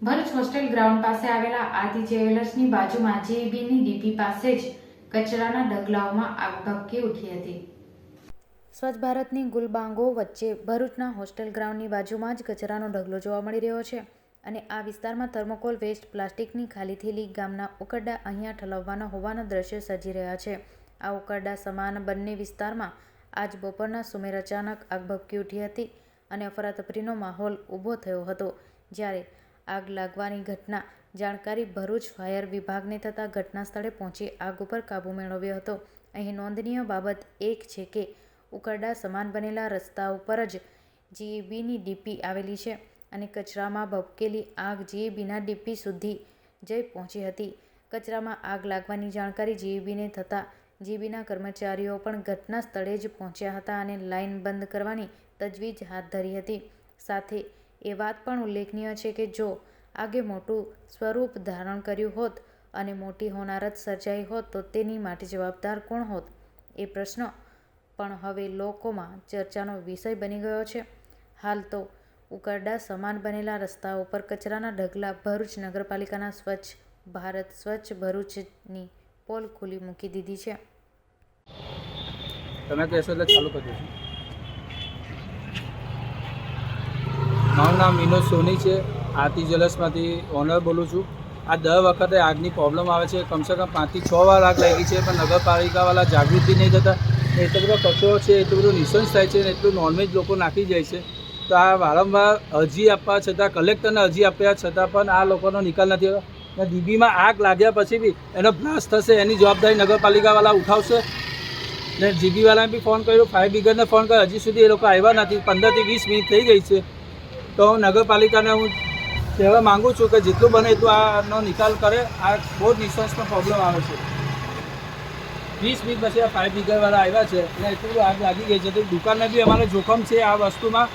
Bharuch hostel ground પાસે આવેલા આદિ જ્વેલર્સની બાજુમાં જેબીની ડીપી પાસે જ કચરાના ઢગલાઓમાં આગ ભભૂકી ઉઠી હતી। સ્વચ્છ ભારતની ગુલબાંગો વચ્ચે ભરૂચના હોસ્ટેલ ગ્રાઉન્ડની બાજુમાં જ કચરાનો ઢગલો જોવા મળી રહ્યો છે અને આ વિસ્તારમાં થર્મોકોલ વેસ્ટ, પ્લાસ્ટિકની ખાલી થેલી, ગામના ઉકરડા અહીંયા ઠલવવાના હોવાના દ્રશ્યો સર્જી રહ્યા છે। આ ઉકરડા સમાન બંને વિસ્તારમાં આજ બપોરના સુમેર અચાનક આગ ભભૂકી ઉઠી હતી અને અફરાતફરીનો માહોલ ઊભો થયો હતો। જ્યારે આગ લાગવાની ઘટના જાણકારી ભરૂચ ફાયર વિભાગને થતાં ઘટના સ્થળે પહોંચી આગ ઉપર કાબૂ મેળવ્યો હતો। અહીં નોંધનીય બાબત એક છે કે ઉકરડા સમાન બનેલા રસ્તા ઉપર જ જેબીની ડીપી આવેલી છે અને કચરામાં ભભૂકેલી આગ જેબીના ડીપી સુધી જઈ પહોંચી હતી। કચરામાં આગ લાગવાની જાણકારી જેબીને થતાં જેબીના કર્મચારીઓ પણ ઘટના સ્થળે જ પહોંચ્યા હતા અને લાઇન બંધ કરવાની તજવીજ હાથ ધરી હતી। સાથે એ વાત પણ ઉલ્લેખનીય છે કે જો આગે મોટું સ્વરૂપ ધારણ કર્યું હોત અને મોટી હોનારત સર્જાઈ હોત તો તેની માટે જવાબદાર કોણ હોત એ પ્રશ્ન પણ હવે લોકોમાં ચર્ચાનો વિષય બની ગયો છે। હાલ તો ઉકરડા સમાન બનેલા રસ્તાઓ પર કચરાના ઢગલા ભરૂચ નગરપાલિકાના સ્વચ્છ ભારત સ્વચ્છ ભરૂચની પોલ ખુલ્લી મૂકી દીધી છે। તમે કહેશો એટલે ચાલુ કરી દઈશું। મારું નામ વિનોદ સોની છે, આરતી જ્વેલર્સમાંથી ઓનર બોલું છું। આ દર વખતે આગની પ્રોબ્લેમ આવે છે, કમસે કમ 5 થી 6 વાર આગ લાગી છે, પણ નગરપાલિકાવાળા જાગૃતિ નહીં થતા। એટલો બધો કચરો છે, એટલું બધું નિસંસ થાય છે ને એટલું નોનવેજ લોકો નાખી જાય છે। તો આ વારંવાર અરજી આપવા છતાં, કલેક્ટરને અરજી આપ્યા છતાં પણ આ લોકોનો નિકાલ નથી થયો। ને ડીબીમાં આગ લાગ્યા પછી બી એનો બ્લાસ્ટ થશે એની જવાબદારી નગરપાલિકાવાળા ઉઠાવશે। ને જીબીવાળાને બી ફોન કર્યો, ફાયર બ્રિગેડને ફોન કર્યો, હજી સુધી એ લોકો આવ્યા નથી। 15 થી 20 મિનિટ થઈ ગઈ છે। તો નગરપાલિકાને હું કહેવા માગું છું કે જેટલું બને એટલું આનો નિકાલ કરે। આ બહુ જ નિસંસનો પ્રોબ્લેમ આવે છે। 20 મિનિટ પછી આ ફાયર બ્રિગેડવાળા આવ્યા છે અને એટલું બધું આગ લાગી ગઈ છે તો દુકાનને બી અમારે જોખમ છે આ વસ્તુમાં।